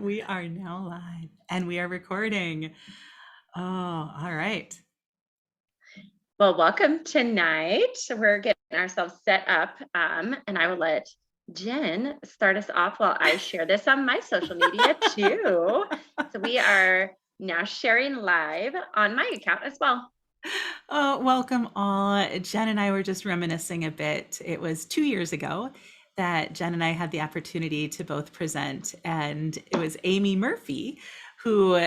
We are now live and we are recording. Oh, all right. Well, welcome tonight. We're getting ourselves set up, and I will let Jen start us off while I share this on my social media too. So we are now sharing live on my account as well. Oh, welcome all. Jen and I were just reminiscing a bit. It was 2 years ago that Jen and I had the opportunity to both present, and it was Amy Murphy who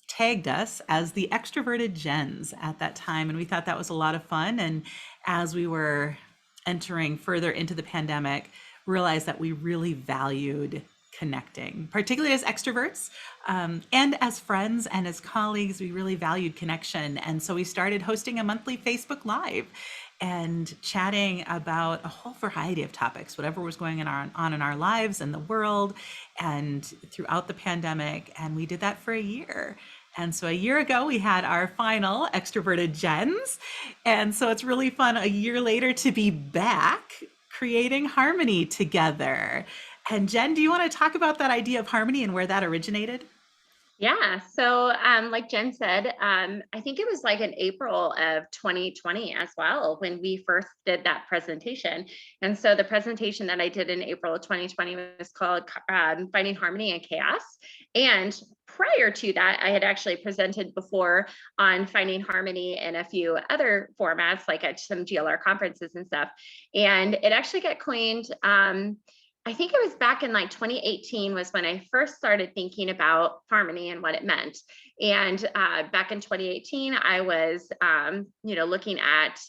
tagged us as the extroverted Gens at that time. And we thought that was a lot of fun. And as we were entering further into the pandemic, realized that we really valued connecting, particularly as extroverts, and as friends and as colleagues, we really valued connection. And so we started hosting a monthly Facebook Live and chatting about a whole variety of topics, whatever was going on in our lives and the world and throughout the pandemic. And we did that for a year. And so a year ago, we had our final Extroverted Gens. And so it's really fun a year later to be back creating harmony together. And Jen, do you want to talk about that idea of harmony and where that originated? Yeah. So, like Jen said, I think it was like in April of 2020 as well when we first did that presentation. And so the presentation that I did in April of 2020 was called Finding Harmony in Chaos. And prior to that, I had actually presented before on finding harmony in a few other formats, like at some GLR conferences and stuff. And it actually got coined. I think it was back in like 2018 was when I first started thinking about harmony and what it meant. And back in 2018, I was, looking at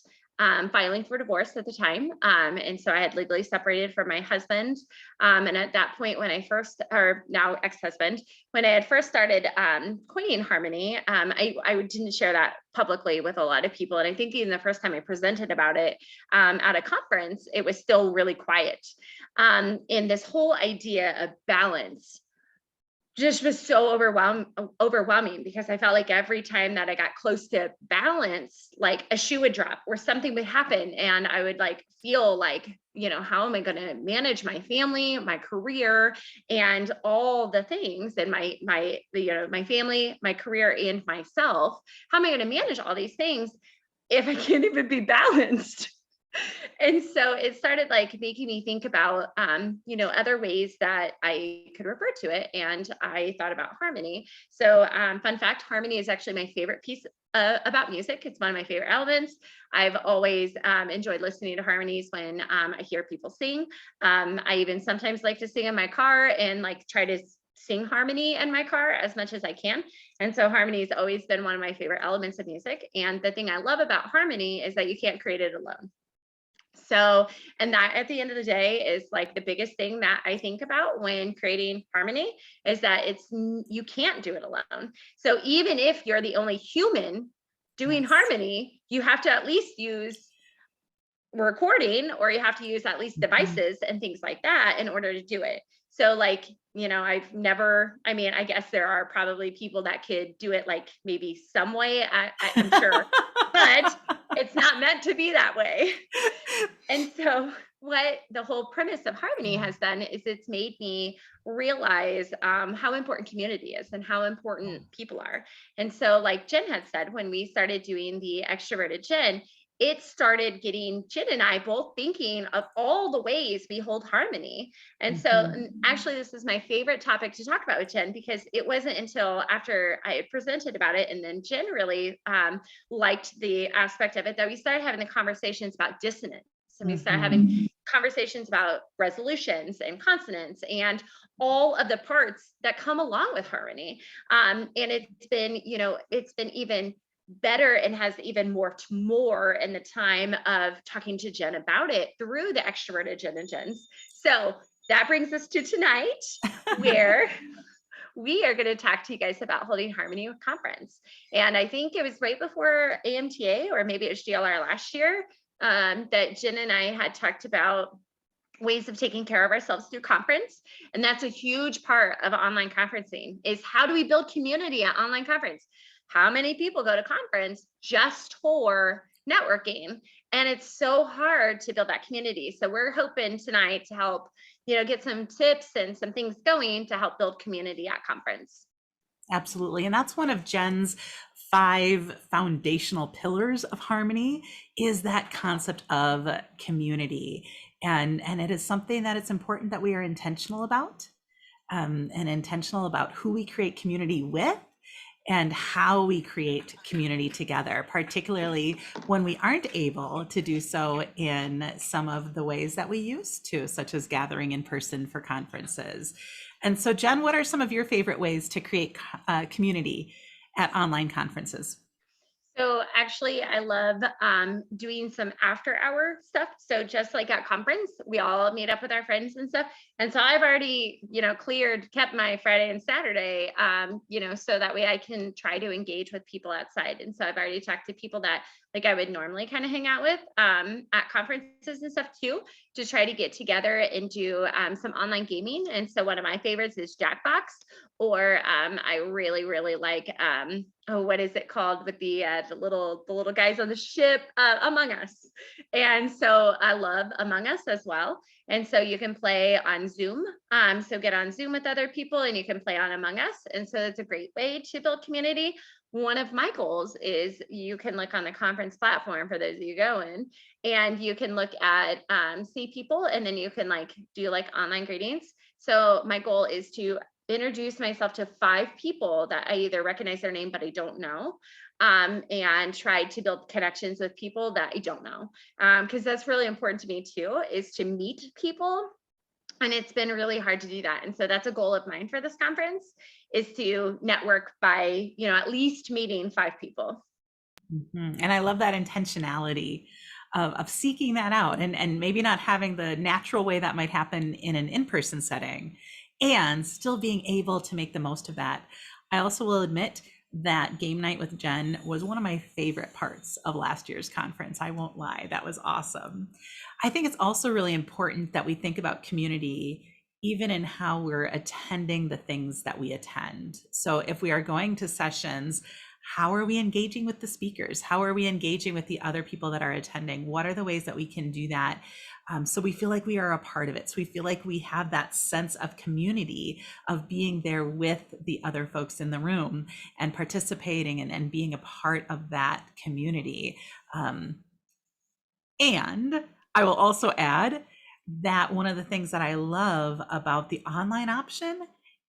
filing for divorce at the time. And so I had legally separated from my husband. And at that point, when I first, or now ex-husband, when I had first started coining harmony, I didn't share that publicly with a lot of people. And I think even the first time I presented about it at a conference, it was still really quiet. And this whole idea of balance just was so overwhelming because I felt like every time that I got close to balance, like a shoe would drop or something would happen. And I would like feel like, how am I going to manage my family, my career, and all the things and my family, my career, and myself? How am I going to manage all these things if I can't even be balanced? And so it started like making me think about other ways that I could refer to it, and I thought about harmony. So fun fact, harmony is actually my favorite piece about music. It's one of my favorite elements. I've always enjoyed listening to harmonies when I hear people sing. I even sometimes like to sing in my car and like try to sing harmony in my car as much as I can. And so harmony has always been one of my favorite elements of music. And the thing I love about harmony is that you can't create it alone. So, and that at the end of the day is like the biggest thing that I think about when creating harmony is that you can't do it alone. So even if you're the only human doing Yes. harmony, you have to at least use recording, or you have to use at least Mhm. devices and things like that in order to do it. So like, I've never, I mean, I guess there are probably people that could do it like maybe some way, I'm sure, but it's not meant to be that way. And so, what the whole premise of harmony Yeah. has done is it's made me realize how important community is and how Yeah. important people are. And so, like Jen had said, when we started doing the extroverted Jen, it started getting Jen and I both thinking of all the ways we hold harmony. And Mhm. actually, this is my favorite topic to talk about with Jen because it wasn't until after I had presented about it and then Jen really liked the aspect of it that we started having the conversations about dissonance, and we started having conversations about resolutions and consonants and all of the parts that come along with harmony. And it's been even better and has even morphed more in the time of talking to Jen about it through the extroverted Jen and Jens. So that brings us to tonight, where we are going to talk to you guys about holding harmony with conference. And I think it was right before AMTA, or maybe it was GLR last year, that Jen and I had talked about ways of taking care of ourselves through conference. And that's a huge part of online conferencing is how do we build community at online conference? How many people go to conference just for networking? And it's so hard to build that community. So we're hoping tonight to help get some tips and some things going to help build community at conference. Absolutely. And that's one of Jen's 5 foundational pillars of harmony, is that concept of community. And it is something that it's important that we are intentional about, and intentional about who we create community with and how we create community together, particularly when we aren't able to do so in some of the ways that we used to, such as gathering in person for conferences. And so, Jen, what are some of your favorite ways to create community at online conferences? So actually, I love doing some after hour stuff. So just like at conference, we all meet up with our friends and stuff. And so I've already, kept my Friday and Saturday, so that way I can try to engage with people outside. And so I've already talked to people that like I would normally kind of hang out with at conferences and stuff too, to try to get together and do some online gaming. And so one of my favorites is Jackbox, or I really, really like oh, what is it called with the little guys on the ship? Among Us. And so I love Among Us as well. And so you can play on Zoom. So get on Zoom with other people and you can play on Among Us. And so it's a great way to build community. One of my goals is you can look on the conference platform for those of you going, and you can look at see people, and then you can like do like online greetings. So my goal is to introduce myself to 5 people that I either recognize their name but I don't know, and try to build connections with people that I don't know, because that's really important to me too, is to meet people. And it's been really hard to do that. And so that's a goal of mine for this conference, is to network by, at least meeting 5 people. And I love that intentionality of seeking that out, and maybe not having the natural way that might happen in an in-person setting, and still being able to make the most of that. I also will admit that game night with Jen was one of my favorite parts of last year's conference. I won't lie, that was awesome. I think it's also really important that we think about community even in how we're attending the things that we attend. So if we are going to sessions, how are we engaging with the speakers? How are we engaging with the other people that are attending? What are the ways that we can do that? So we feel like we are a part of it. So we feel like we have that sense of community, of being there with the other folks in the room and participating and being a part of that community. And I will also add that one of the things that I love about the online option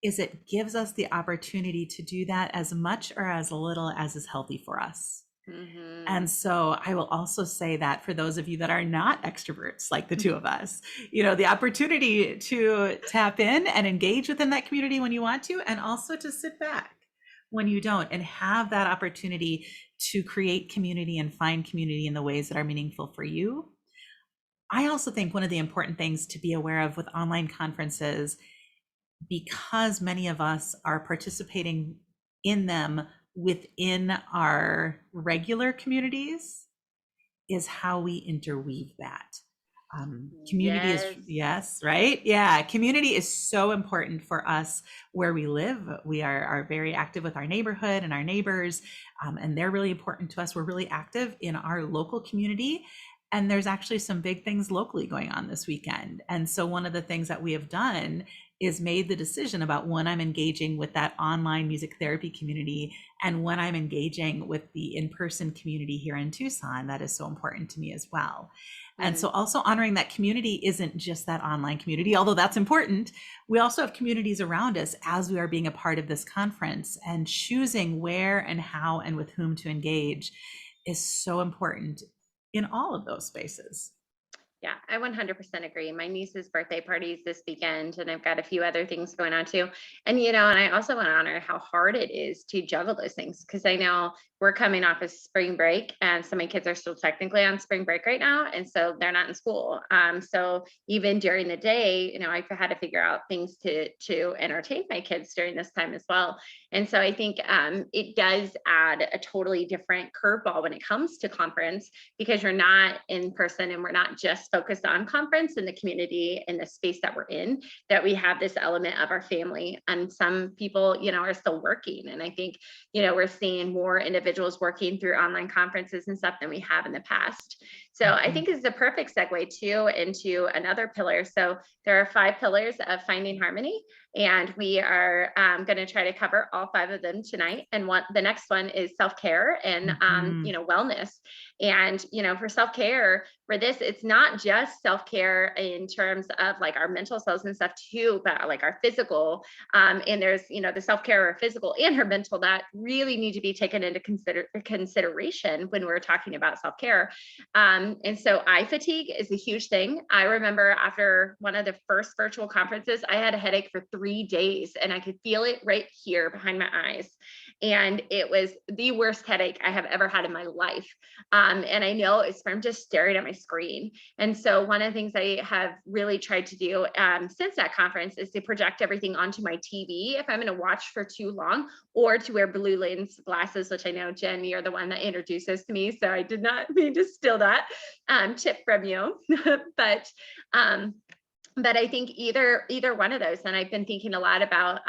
is it gives us the opportunity to do that as much or as little as is healthy for us. Hmm. And so I will also say that for those of you that are not extroverts like the two of us, the opportunity to tap in and engage within that community when you want to, and also to sit back when you don't, and have that opportunity to create community and find community in the ways that are meaningful for you. I also think one of the important things to be aware of with online conferences, because many of us are participating in them within our regular communities, is how we interweave that. Community is, Yes. yes, right? Yeah, community is so important for us where we live. We are very active with our neighborhood and our neighbors, and they're really important to us. We're really active in our local community. And there's actually some big things locally going on this weekend. And so one of the things that we have done is made the decision about when I'm engaging with that online music therapy community and when I'm engaging with the in-person community here in Tucson. That is so important to me as well. And so Mm. also honoring that community isn't just that online community, although that's important. We also have communities around us as we are being a part of this conference, and choosing where and how and with whom to engage is so important in all of those spaces. Yeah, I 100% agree. My niece's birthday party's this weekend, and I've got a few other things going on too. And I also want to honor how hard it is to juggle those things, because I know we're coming off of spring break, and so my kids are still technically on spring break right now, and so they're not in school. So even during the day, I've had to figure out things to entertain my kids during this time as well. And so I think it does add a totally different curveball when it comes to conference, because you're not in person and we're not just focused on conference and the community and the space that we're in, that we have this element of our family. And some people, are still working. And I think, we're seeing more individuals working through online conferences and stuff than we have in the past. So I Mhm. think it's a perfect segue too into another pillar. So there are 5 pillars of finding harmony, and we are going to try to cover all 5 of them tonight. And the next one is self-care and Mhm. wellness. And for self-care, for this, it's not just self-care in terms of like our mental selves and stuff too, but like our physical. And there's the self-care, our physical and her mental, that really need to be taken into consideration when we're talking about self-care. And so eye fatigue is a huge thing. I remember after one of the first virtual conferences, I had a headache for 3 days and I could feel it right here behind my eyes. And it was the worst headache I have ever had in my life. And I know it's from just staring at my screen. And so one of the things I have really tried to do since that conference is to project everything onto my TV if I'm going to watch for too long, or to wear blue lens glasses, which I know, Jen, you're the one that introduces to me. So I did not mean to steal that tip from you. but um, but I think either one of those. And I've been thinking a lot about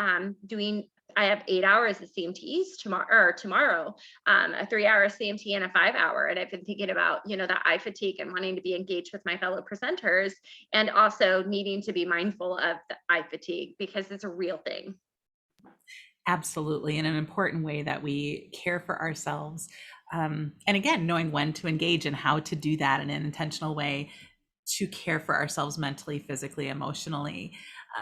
doing. I have 8 hours of CMTs tomorrow, a 3-hour CMT and a 5-hour. And I've been thinking about, the eye fatigue and wanting to be engaged with my fellow presenters, and also needing to be mindful of the eye fatigue because it's a real thing. Absolutely, in an important way that we care for ourselves. And again, knowing when to engage and how to do that in an intentional way to care for ourselves mentally, physically, emotionally.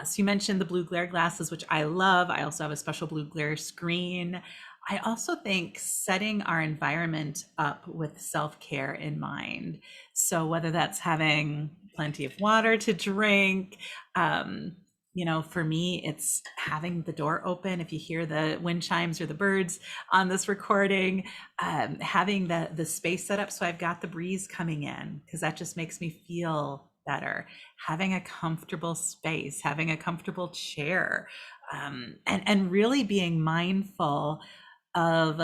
So you mentioned the blue glare glasses, which I love. I also have a special blue glare screen. I also think setting our environment up with self-care in mind. So whether that's having plenty of water to drink, for me, it's having the door open. If you hear the wind chimes or the birds on this recording, having the space set up so I've got the breeze coming in, because that just makes me feel better. Having a comfortable space, having a comfortable chair, and really being mindful of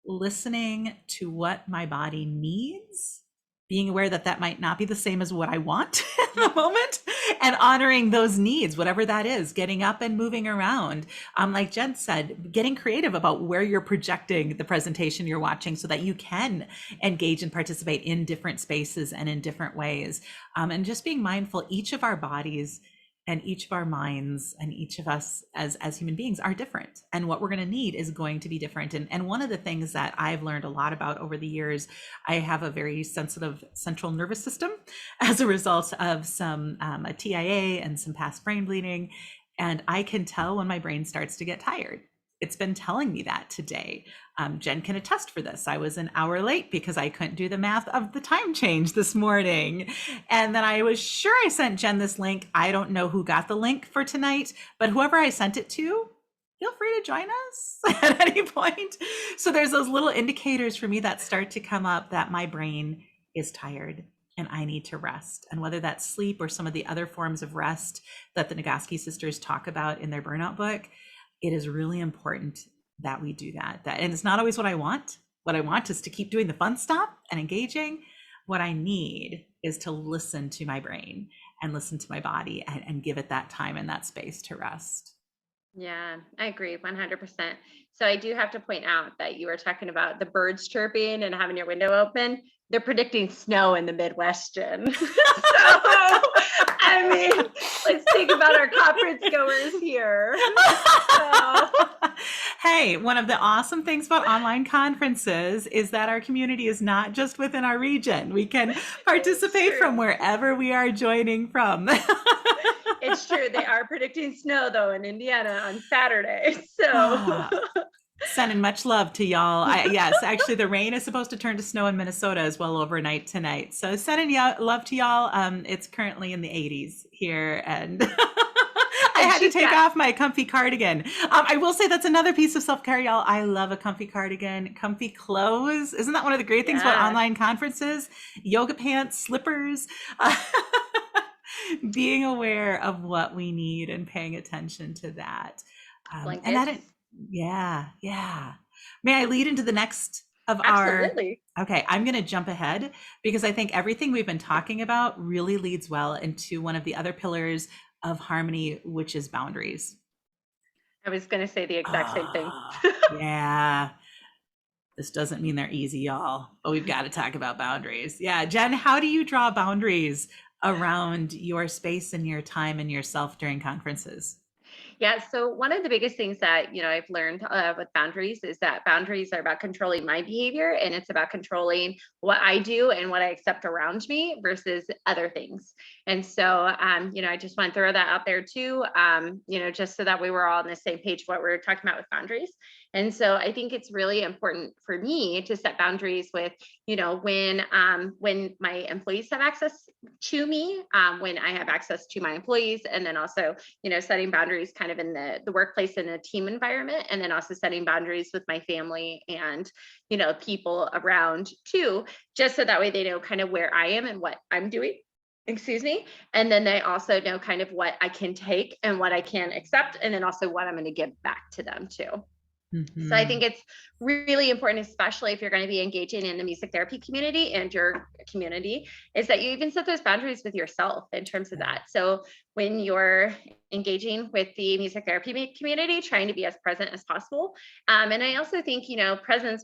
listening to what my body needs, being aware that that might not be the same as what I want in the moment, and honoring those needs, whatever that is, getting up and moving around. Like Jen said, getting creative about where you're projecting the presentation you're watching so that you can engage and participate in different spaces and in different ways. And just being mindful, each of our bodies and each of our minds and each of us as human beings are different, and what we're going to need is going to be different. And one of the things that I've learned a lot about over the years, I have a very sensitive central nervous system as a result of some a TIA and some past brain bleeding, and I can tell when my brain starts to get tired. It's been telling me that today. Jen can attest for this. I was an hour late because I couldn't do the math of the time change this morning. And then I was sure I sent Jen this link. I don't know who got the link for tonight, but whoever I sent it to, feel free to join us at any point. So there's those little indicators for me that start to come up that my brain is tired and I need to rest. And whether that's sleep or some of the other forms of rest that the Nagoski sisters talk about in their burnout book, it is really important that we do that. And it's not always what I want. What I want is to keep doing the fun stuff and engaging. What I need is to listen to my brain and listen to my body, and give it that time and that space to rest. Yeah, I agree 100%. So I do have to point out that you were talking about the birds chirping and having your window open. They're predicting snow in the Midwest, Jen. So, I mean, let's think about our conference goers here. So, Hey, one of the awesome things about online conferences is that our community is not just within our region. We can it's participate from true. wherever we are joining from. It's true. They are predicting snow, though, in Indiana on Saturday. So, Ah, sending much love to y'all. Yes, actually, the rain is supposed to turn to snow in Minnesota as well overnight tonight. So sending love to y'all. It's currently in the 80s here, and I and had to she's take got, off my comfy cardigan. I will say that's another piece of self-care, y'all. I love a comfy cardigan, comfy clothes. Isn't that one of the great things about yeah. online conferences? Yoga pants, slippers. Being aware of what we need and paying attention to that. And that, Blankets. yeah, yeah. May I lead into the next of our, Absolutely. okay, I'm going to jump ahead because I think everything we've been talking about really leads well into one of the other pillars of harmony, which is boundaries. I was going to say the exact same thing. Yeah. This doesn't mean they're easy, y'all, but we've got to talk about boundaries. Yeah, Jen, how do you draw boundaries around your space and your time and yourself during conferences? Yeah. So one of the biggest things that I've learned with boundaries is that boundaries are about controlling my behavior, and it's about controlling what I do and what I accept around me versus other things. And so, I just want to throw that out there too. Just so that we were all on the same page of what we are talking about with boundaries. And so I think it's really important for me to set boundaries with, when my employees have access to me, when I have access to my employees, and then also setting boundaries kind of in the workplace and a team environment, and then also setting boundaries with my family and, people around too, just so that way they know kind of where I am and what I'm doing. Excuse me. And then they also know kind of what I can take and what I can accept, and then also what I'm going to give back to them too. So I think Hmm. it's really important, especially if you're going to be engaging in the music therapy community and your community, is that you even set those boundaries with yourself in terms of Yeah. that. So when you're engaging with the music therapy community, trying to be as present as possible. And I also think, presence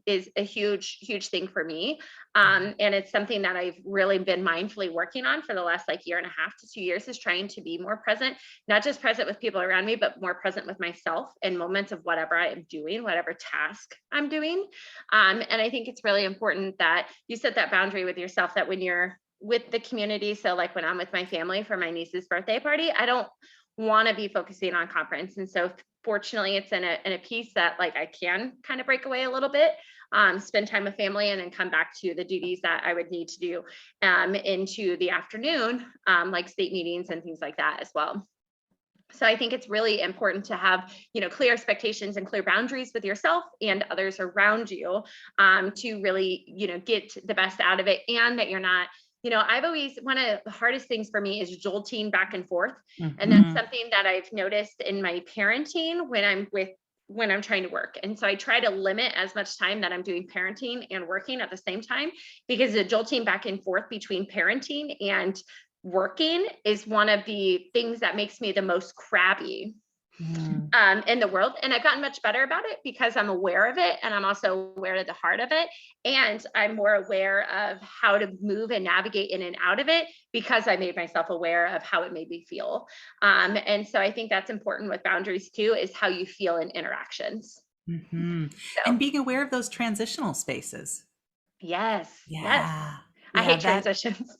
is a huge thing for me. And it's something that I've really been mindfully working on for the last like year and a half to 2 years, is trying to be more present, not just present with people around me, but more present with myself in moments of whatever I am doing, whatever task I'm doing. And I think it's really important that you set that boundary with yourself, that when you're with the community, so like when I'm with my family for my niece's birthday party, I don't want to be focusing on conference. And so fortunately it's in a piece that like I can kind of break away a little bit, spend time with family, and then come back to the duties that I would need to do into the afternoon, like state meetings and things like that as well. So I think it's really important to have, clear expectations and clear boundaries with yourself and others around you, to really, get the best out of it, and that you're not, I've always, one of the hardest things for me is jolting back and forth. And that's Hmm. something that I've noticed in my parenting when I'm trying to work. And so I try to limit as much time that I'm doing parenting and working at the same time, because the jolting back and forth between parenting and working is one of the things that makes me the most crabby Hmm. in the world. And I've gotten much better about it because I'm aware of it, and I'm also aware of the heart of it. And I'm more aware of how to move and navigate in and out of it because I made myself aware of how it made me feel. And so I think that's important with boundaries too, is how you feel in interactions. Hmm. And So being aware of those transitional spaces. yes, yes. Yeah. I Yeah, hate that transitions.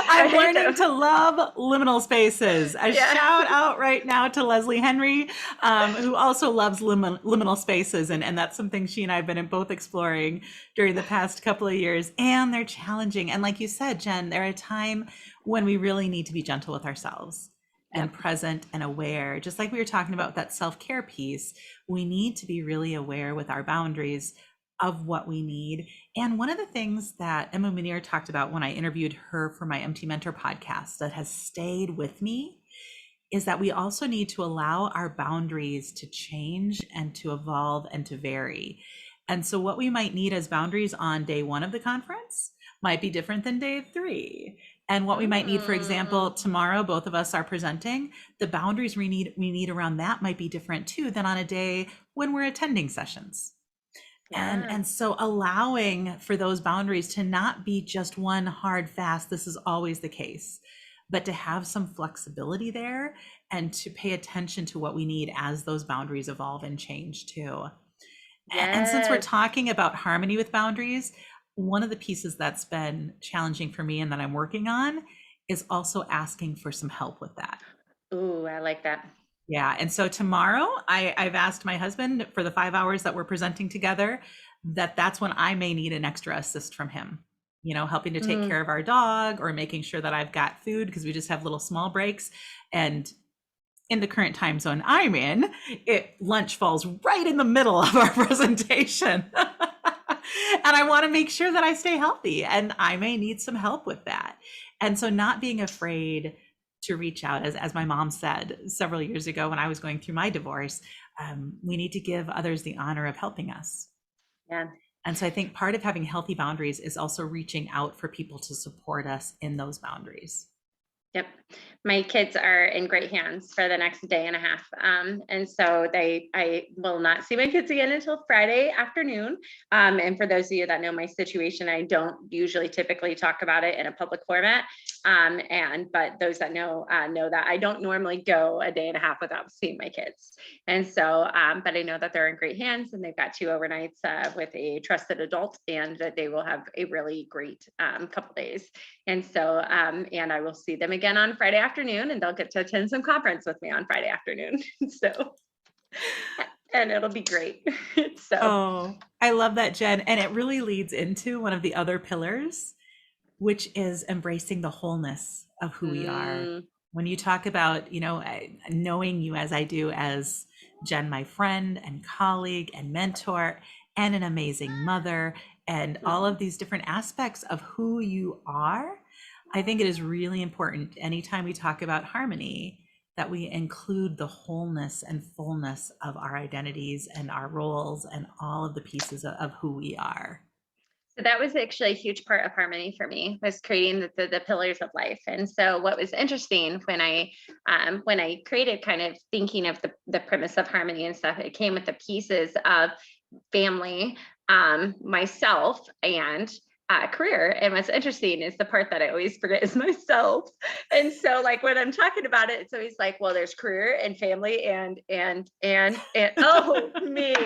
I I'm hate learning them. to love liminal spaces. A Yeah. shout out right now to Leslie Henry, who also loves liminal spaces. And that's something she and I have been both exploring during the past couple of years. And they're challenging. And like you said, Jen, they're a time when we really need to be gentle with ourselves and Yep. present and aware. Just like we were talking about that self care piece, we need to be really aware with our boundaries of what we need. And one of the things that Emma Munir talked about when I interviewed her for my MT Mentor podcast that has stayed with me is that we also need to allow our boundaries to change and to evolve and to vary. And so, what we might need as boundaries on day one of the conference might be different than day three. And what we might need, for example, Mm, tomorrow, both of us are presenting, the boundaries we need around that might be different too than on a day when we're attending sessions. and yeah. and so allowing for those boundaries to not be just one hard fast, this is always the case, but to have some flexibility there and to pay attention to what we need as those boundaries evolve and change too. And since we're Yes. talking about harmony with boundaries, one of the pieces that's been challenging for me and that I'm working on is also asking for some help with that. Ooh, I like that. Yeah. And so tomorrow, I've asked my husband for the 5 hours that we're presenting together, that's when I may need an extra assist from him, helping to take Mm, care of our dog or making sure that I've got food because we just have little small breaks. And in the current time zone I'm in, lunch falls right in the middle of our presentation. And I want to make sure that I stay healthy, and I may need some help with that. And so not being afraid to reach out, as my mom said several years ago when I was going through my divorce, we need to give others the honor of helping us. yeah. And so I think part of having healthy boundaries is also reaching out for people to support us in those boundaries. Yep. My kids are in great hands for the next day and a half. And so I will not see my kids again until Friday afternoon. And for those of you that know my situation, I don't usually typically talk about it in a public format. But those that know that I don't normally go a day and a half without seeing my kids. And so, but I know that they're in great hands, and they've got 2 overnights with a trusted adult, and that they will have a really great couple days. And so, and I will see them again on Friday afternoon, and they'll get to attend some conference with me on Friday afternoon. So, and it'll be great. So, Oh, I love that, Jen. And it really leads into one of the other pillars, which is embracing the wholeness of who we are. mm, When you talk about, knowing you as I do, as Jen, my friend and colleague and mentor, and an amazing mother, and all of these different aspects of who you are, I think it is really important anytime we talk about harmony that we include the wholeness and fullness of our identities and our roles and all of the pieces of who we are. so that was actually a huge part of harmony for me, was creating the pillars of life. And so what was interesting when I created, kind of thinking of the premise of harmony and stuff, it came with the pieces of family, myself, and career. And what's interesting is the part that I always forget is myself. And so, like, when I'm talking about it, it's always like, well, there's career and family and oh me.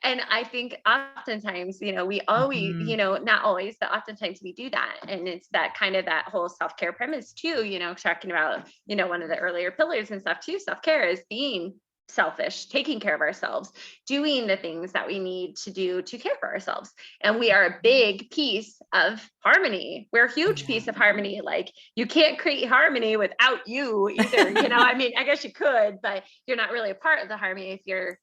And I think oftentimes, we always, Mhm. not always, but oftentimes we do that. And it's that kind of that whole self-care premise too, talking about, one of the earlier pillars and stuff too. Self-care is being selfish, taking care of ourselves, doing the things that we need to do to care for ourselves. And we are a big piece of harmony. We're a huge Yeah. piece of harmony. Like, you can't create harmony without you either. I mean, I guess you could, but you're not really a part of the harmony if you're,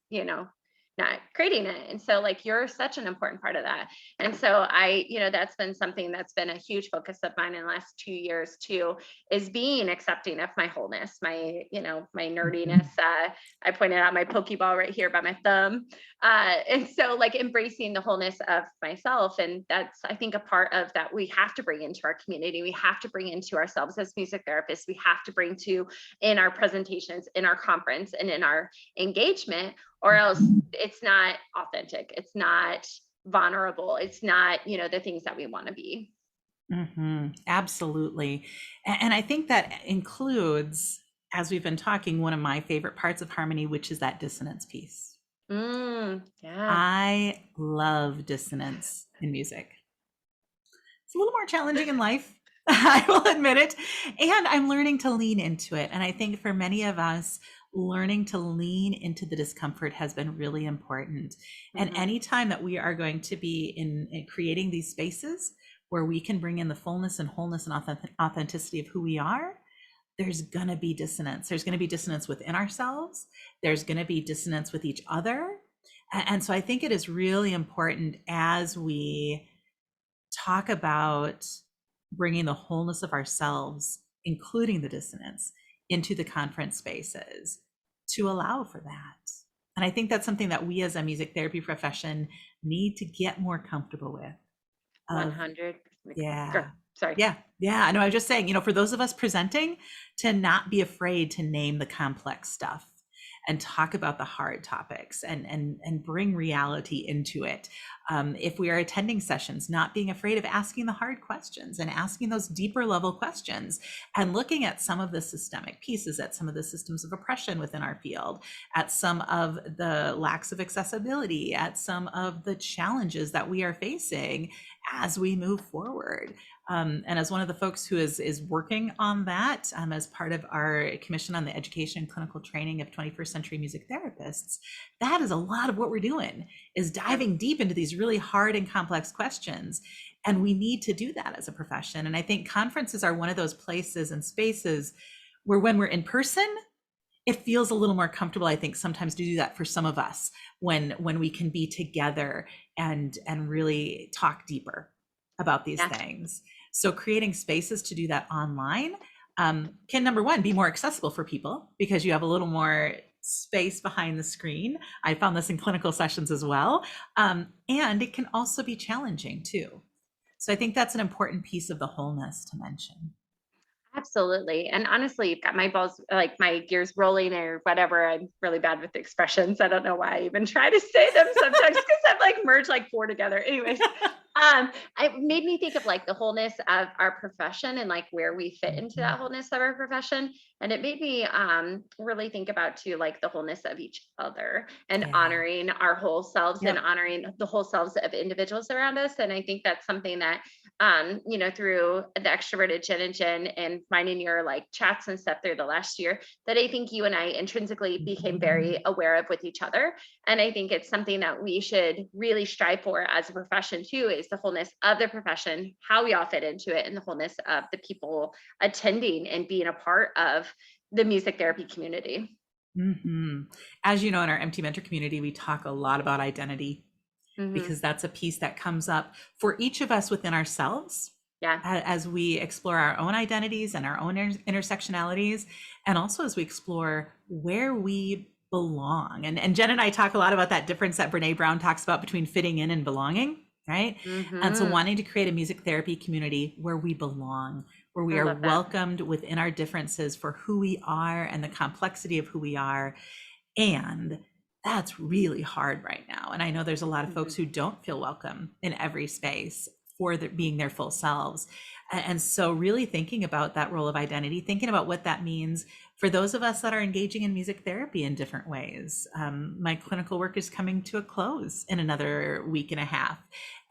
not creating it. And so, like, you're such an important part of that. And so that's been something that's been a huge focus of mine in the last 2 years too, is being accepting of my wholeness, my nerdiness. Mhm. I pointed out my Pokeball right here by my thumb. And so, like, embracing the wholeness of myself. And that's, I think, a part of that we have to bring into our community. We have to bring into ourselves as music therapists. We have to bring to in our presentations, in our conference, and in our engagement, or else it's not authentic. It's not vulnerable. It's not, the things that we want to be. Absolutely. And I think that includes, as we've been talking, one of my favorite parts of harmony, which is that dissonance piece. Yeah. I love dissonance in music. It's a little more challenging in life. I will admit it. And I'm learning to lean into it. And I think for many of us, learning to lean into the discomfort has been really important. And Hmm. anytime that we are going to be in creating these spaces where we can bring in the fullness and wholeness and authenticity of who we are, there's going to be dissonance. There's going to be dissonance within ourselves. There's going to be dissonance with each other. And so I think it is really important as we talk about bringing the wholeness of ourselves, including the dissonance, into the conference spaces to allow for that. And I think that's something that we as a music therapy profession need to get more comfortable with. Of 100. yeah, Sorry. yeah. No, I was just saying, for those of us presenting, to not be afraid to name the complex stuff and talk about the hard topics and bring reality into it. If we are attending sessions, not being afraid of asking the hard questions and asking those deeper level questions and looking at some of the systemic pieces, at some of the systems of oppression within our field, at some of the lacks of accessibility, at some of the challenges that we are facing as we move forward. And as one of the folks who is working on that, as part of our commission on the education and clinical training of 21st century music therapists, that is a lot of what we're doing, is Yep. diving deep into these really hard and complex questions. And we need to do that as a profession. And I think conferences are one of those places and spaces where, when we're in person, it feels a little more comfortable, I think, sometimes to do that for some of us, when we can be together and really talk deeper about these Yeah. things. So creating spaces to do that online can, number one, be more accessible for people because you have a little more space behind the screen. I found this in clinical sessions as well. And it can also be challenging too. So I think that's an important piece of the wholeness to mention. Absolutely. And honestly, you've got my balls, like my gears rolling or whatever. I'm really bad with expressions. I don't know why I even try to say them sometimes because I've like merged like four together. Anyways, it made me think of like the wholeness of our profession and like where we fit into Mhm. that wholeness of our profession. And it made me really think about too, like the wholeness of each other and Yeah. honoring our whole selves and Yep. honoring the whole selves of individuals around us. And I think that's something that through the extroverted Jen and Jen and finding your like chats and stuff through the last year that I think you and I intrinsically became Mhm. very aware of with each other. And I think it's something that we should really strive for as a profession too, is the wholeness of the profession, how we all fit into it, and the wholeness of the people attending and being a part of the music therapy community. Mhm. As you know, in our Empty Mentor community, we talk a lot about identity Hmm. because that's a piece that comes up for each of us within ourselves Yeah. as we explore our own identities and our own intersectionalities, and also as we explore where we belong. And Jen and I talk a lot about that difference that Brene Brown talks about between fitting in and belonging, right? And so Hmm. wanting to create a music therapy community where we belong, where we I are love that. welcomed within our differences for who we are and the complexity of who we are. And that's really hard right now. And I know there's a lot of folks Mhm. who don't feel welcome in every space for being their full selves. And so, really thinking about that role of identity, thinking about what that means for those of us that are engaging in music therapy in different ways. My clinical work is coming to a close in another week and a half.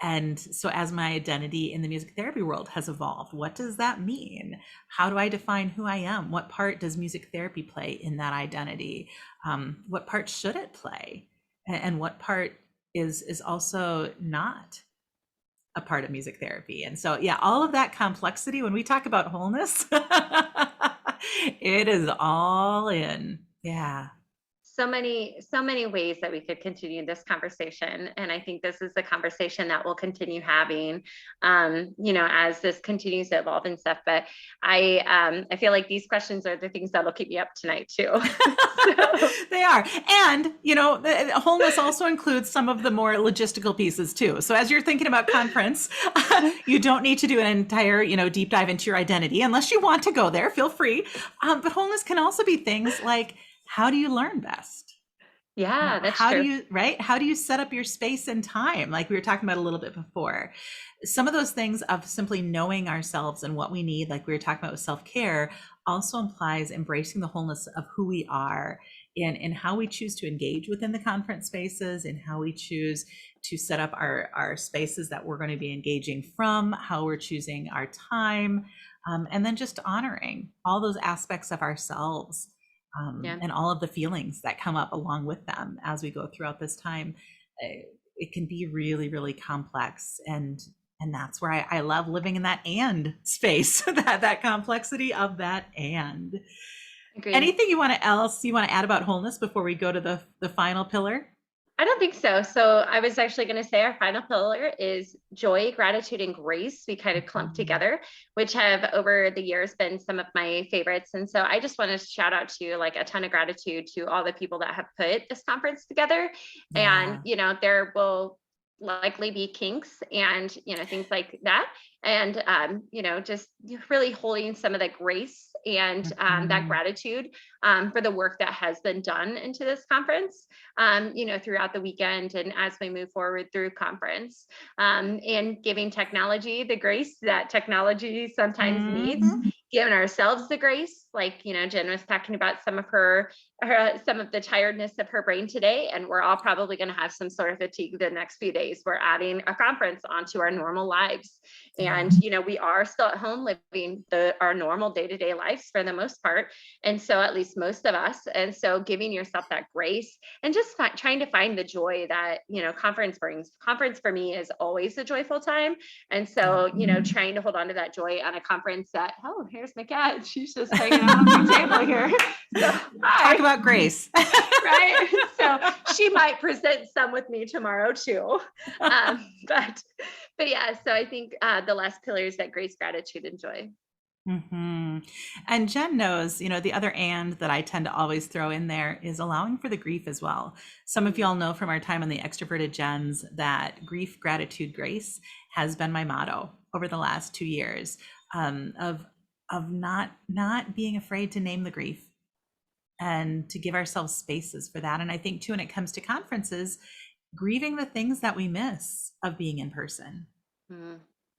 And so, as my identity in the music therapy world has evolved, what does that mean? How do I define who I am? What part does music therapy play in that identity? What part should it play, and what part is also not a part of music therapy? And so, yeah, all of that complexity, when we talk about wholeness, it is all in. Yeah. So many ways that we could continue this conversation, and I think this is the conversation that we'll continue having, as this continues to evolve and stuff. But I feel like these questions are the things that'll keep me up tonight too. So They are. And, the wholeness also includes some of the more logistical pieces too. So as you're thinking about conference, you don't need to do an entire, deep dive into your identity unless you want to go there, feel free. But wholeness can also be things like, how do you learn best? yeah, that's How do true. you, right? How do you set up your space and time? Like we were talking about a little bit before. Some of those things of simply knowing ourselves and what we need, like we were talking about with self-care, also implies embracing the wholeness of who we are and how we choose to engage within the conference spaces and how we choose to set up our spaces that we're going to be engaging from, how we're choosing our time, and then just honoring all those aspects of ourselves, Yeah, and all of the feelings that come up along with them as we go throughout this time. It can be really, really complex, and that's where I love living in that and space, that complexity of that and. agreed. Anything you want to add about wholeness before we go to the final pillar? I don't think so. So I was actually going to say our final pillar is joy, gratitude, and grace. We kind of clumped Mhm. together, which have over the years been some of my favorites. And so I just want to shout out to like a ton of gratitude to all the people that have put this conference together. And, Yeah. there will likely be kinks and, things like that. And, just really holding some of the grace and that Mhm. gratitude for the work that has been done into this conference throughout the weekend and as we move forward through conference, and giving technology the grace that technology sometimes needs, Mhm. giving ourselves the grace, like, Jen was talking about some of the tiredness of her brain today, and we're all probably going to have some sort of fatigue the next few days. We're adding a conference onto our normal lives. Yeah. And, we are still at home living our normal day-to-day lives for the most part. And so at least most of us. And so giving yourself that grace and just trying to find the joy that conference brings. Conference for me is always a joyful time, and Yep. so trying to hold on to that joy on a conference that, oh, here's my cat, she's just hanging out on my table here. So Talk hi. about grace. Right, so she might present some with me tomorrow too. But yeah, so I think the last pillar is that grace, gratitude, and joy. Hmm. And Jen knows, the other and that I tend to always throw in there is allowing for the grief as well. Some of Mm, y'all know from our time on the Extroverted Gens that grief, gratitude, grace has been my motto over the last 2 years, of of not being afraid to name the grief and to give ourselves spaces for that. And I think too, when it comes to conferences, grieving the things that we miss of being in person, Mm,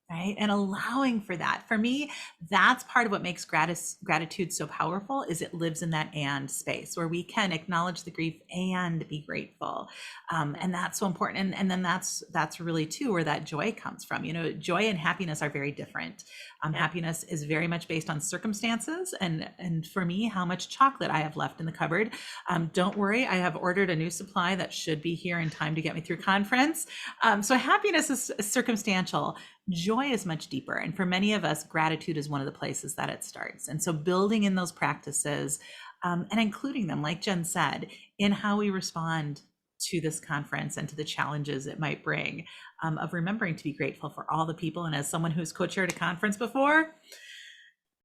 right? And allowing for that. For me, that's part of what makes gratitude so powerful, is it lives in that and space where we can acknowledge the grief and be grateful. yeah, And that's so important. And then that's really too where that joy comes from. You know, joy and happiness are very different. yeah. Happiness is very much based on circumstances, and for me, how much chocolate I have left in the cupboard. Don't worry, I have ordered a new supply that should be here in time to get me through conference. So happiness is circumstantial. Joy is much deeper. And for many of us, gratitude is one of the places that it starts. And so building in those practices, and including them, like Jen said, in how we respond to this conference and to the challenges it might bring, of remembering to be grateful for all the people. And as someone who's co-chaired a conference before,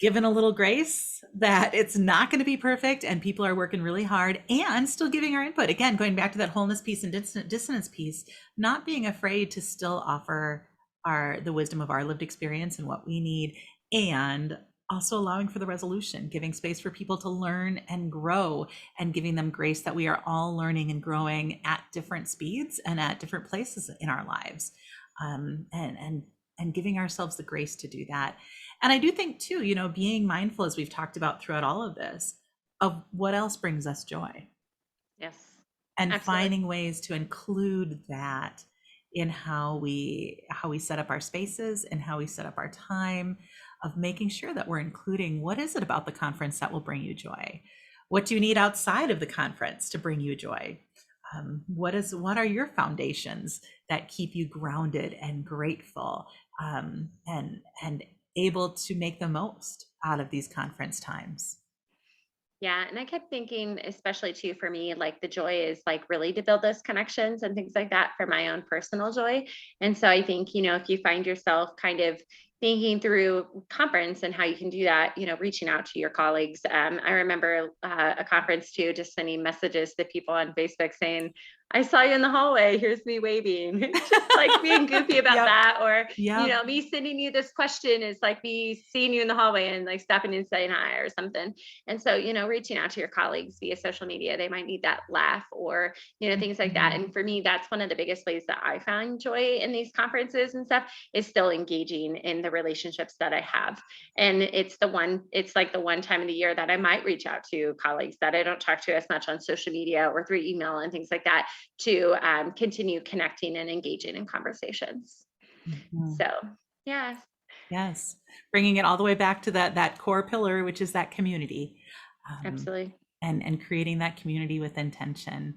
given a little grace that it's not going to be perfect and people are working really hard, and still giving our input. Again, going back to that wholeness piece and dissonance piece, not being afraid to still offer the wisdom of our lived experience and what we need, and also allowing for the resolution, giving space for people to learn and grow, and giving them grace that we are all learning and growing at different speeds and at different places in our lives. And giving ourselves the grace to do that. And I do think too, you know, being mindful, as we've talked about throughout all of this, of what else brings us joy, Yes, and absolutely. finding ways to include that in how we set up our spaces and how we set up our time, of making sure that we're including what is it about the conference that will bring you joy? What do you need outside of the conference to bring you joy? What are your foundations that keep you grounded and grateful, and able to make the most out of these conference times? Yeah, and I kept thinking, especially too for me, like the joy is like really to build those connections and things like that for my own personal joy. And so I think, if you find yourself kind of thinking through conference and how you can do that, reaching out to your colleagues. I remember a conference too, just sending messages to people on Facebook saying, I saw you in the hallway. Here's me waving. Just like being goofy about Yep. that. Or, Yep. me sending you this question is like me seeing you in the hallway and like stopping and saying hi or something. And so, reaching out to your colleagues via social media, they might need that laugh or, things like that. Mhm. And for me, that's one of the biggest ways that I find joy in these conferences and stuff, is still engaging in the relationships that I have. And it's like the one time of the year that I might reach out to colleagues that I don't talk to as much on social media or through email and things like that, to continue connecting and engaging in conversations. Mhm. So, yeah, Yes, bringing it all the way back to that core pillar, which is that community, um, absolutely. and creating that community with intention.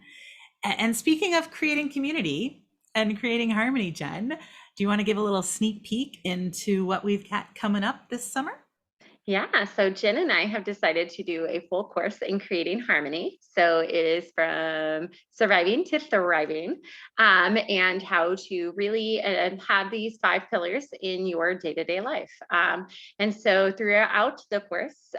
And speaking of creating community and creating harmony, Jen, do you want to give a little sneak peek into what we've got coming up this summer? Yeah, so Jen and I have decided to do a full course in creating harmony. So it is from surviving to thriving, and how to really have these 5 pillars in your day-to-day life. And so throughout the course,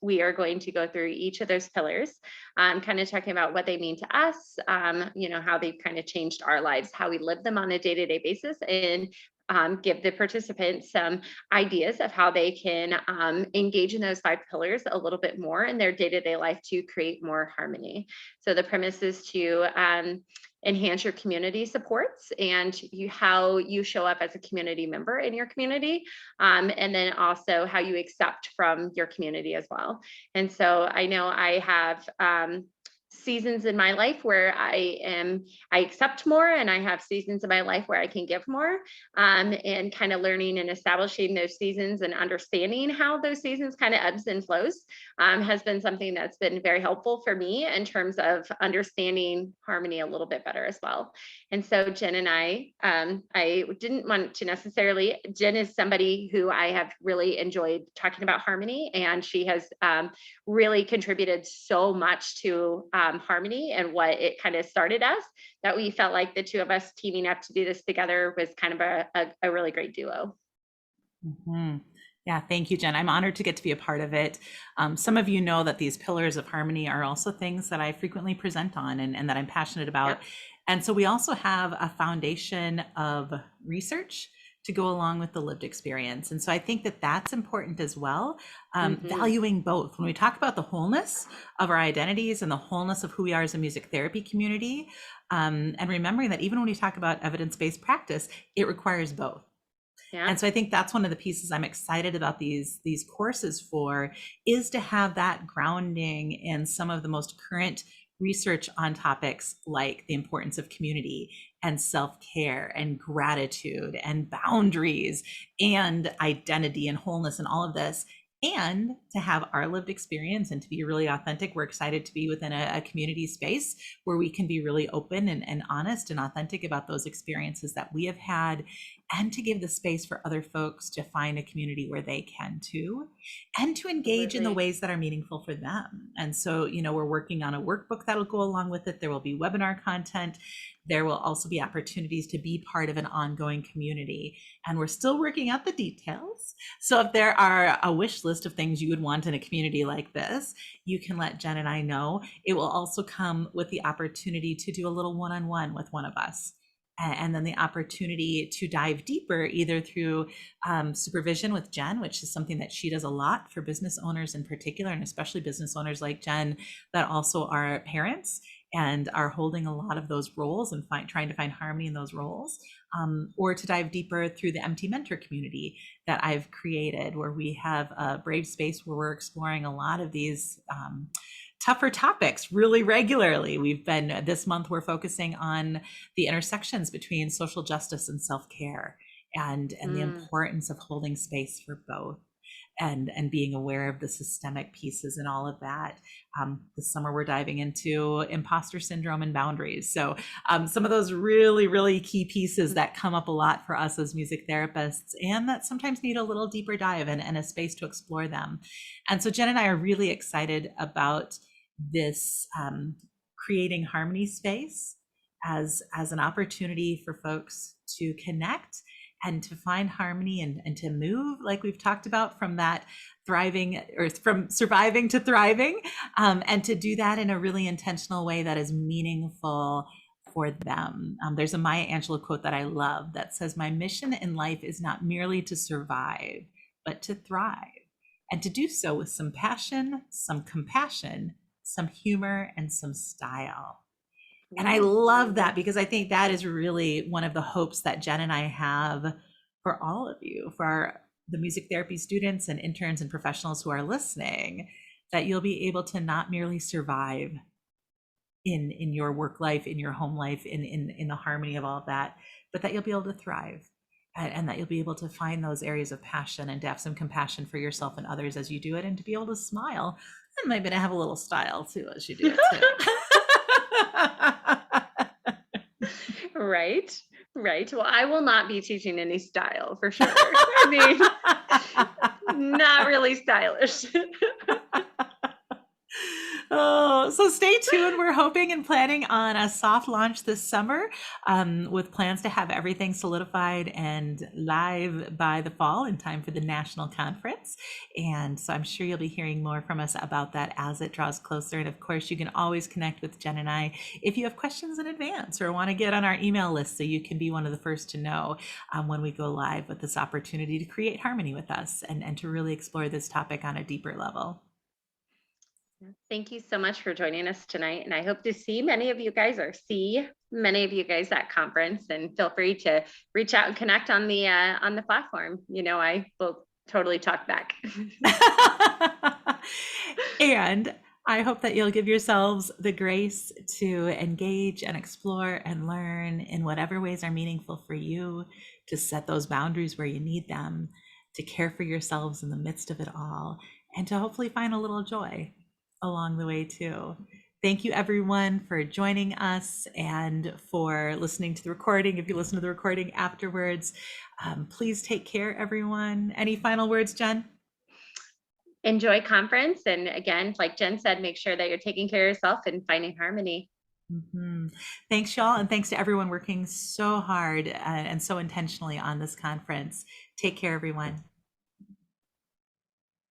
we are going to go through each of those pillars, kind of talking about what they mean to us, how they've kind of changed our lives, how we live them on a day-to-day basis, and give the participants some ideas of how they can engage in those 5 pillars a little bit more in their day-to-day life to create more harmony. So the premise is to enhance your community supports and how you show up as a community member in your community, and then also how you accept from your community as well. And so I know I have seasons in my life where I accept more, and I have seasons in my life where I can give more, and kind of learning and establishing those seasons and understanding how those seasons kind of ebbs and flows, has been something that's been very helpful for me in terms of understanding harmony a little bit better as well. And so Jen and I didn't want to necessarily, Jen is somebody who I have really enjoyed talking about harmony, and she has really contributed so much to harmony and what it kind of started as, that we felt like the two of us teaming up to do this together was kind of a really great duo. Mhm. Yeah, thank you, Jen. I'm honored to get to be a part of it. Some of you know that these pillars of harmony are also things that I frequently present on, and that I'm passionate about. Yep. And so we also have a foundation of research to go along with the lived experience. And so I think that that's important as well, Mhm. valuing both. When we talk about the wholeness of our identities and the wholeness of who we are as a music therapy community, and remembering that even when we talk about evidence-based practice, it requires both. Yeah. And so I think that's one of the pieces I'm excited about these courses for, is to have that grounding in some of the most current research on topics like the importance of community and self-care and gratitude and boundaries and identity and wholeness and all of this, and to have our lived experience and to be really authentic. We're excited to be within a community space where we can be really open and honest and authentic about those experiences that we have had, and to give the space for other folks to find a community where they can too, and to engage in the Absolutely. ways that are meaningful for them. And so, we're working on a workbook that'll go along with it. There will be webinar content. There will also be opportunities to be part of an ongoing community. And we're still working out the details. So if there are a wish list of things you would want in a community like this, you can let Jen and I know. It will also come with the opportunity to do a little one-on-one with one of us, and then the opportunity to dive deeper, either through supervision with Jen, which is something that she does a lot for business owners in particular, and especially business owners like Jen that also are parents and are holding a lot of those roles and trying to find harmony in those roles, or to dive deeper through the MT Mentor community that I've created, where we have a brave space where we're exploring a lot of these tougher topics really regularly. This month, we're focusing on the intersections between social justice and self-care, and the Mm. importance of holding space for both, and being aware of the systemic pieces and all of that. This summer, we're diving into imposter syndrome and boundaries. So some of those really, really key pieces that come up a lot for us as music therapists, and that sometimes need a little deeper dive and a space to explore them. And so Jen and I are really excited about this creating harmony space as an opportunity for folks to connect and to find harmony, and to move, like we've talked about, from that thriving, or from surviving to thriving, and to do that in a really intentional way that is meaningful for them. There's a Maya Angelou quote that I love that says, "My mission in life is not merely to survive, but to thrive, and to do so with some passion, some compassion, some humor, and some style." And I Ooh. love that, because I think that is really one of the hopes that Jen and I have for all of you, for the music therapy students and interns and professionals who are listening, that you'll be able to not merely survive in your work life, in your home life, in the harmony of all of that, but that you'll be able to thrive, and that you'll be able to find those areas of passion and to have some compassion for yourself and others as you do it, and to be able to smile and maybe to have a little style too as you do it too. Right, right. Well, I will not be teaching any style for sure. I mean, not really stylish. Oh, so stay tuned. We're hoping and planning on a soft launch this summer, with plans to have everything solidified and live by the fall in time for the national conference. And so I'm sure you'll be hearing more from us about that as it draws closer. And of course, you can always connect with Jen and I if you have questions in advance or want to get on our email list so you can be one of the first to know when we go live with this opportunity to create harmony with us, and to really explore this topic on a deeper level. Thank you so much for joining us tonight. And I hope to see many of you guys, or see many of you guys at conference. And feel free to reach out and connect on the platform. I will totally talk back. And I hope that you'll give yourselves the grace to engage and explore and learn in whatever ways are meaningful for you, to set those boundaries where you need them, to care for yourselves in the midst of it all, and to hopefully find a little joy along the way too. Thank you everyone for joining us and for listening to the recording. If you listen to the recording afterwards, please take care, everyone. Any final words, Jen? Enjoy conference. And again, like Jen said, make sure that you're taking care of yourself and finding harmony. Mhm. Thanks, y'all. And thanks to everyone working so hard and so intentionally on this conference. Take care, everyone.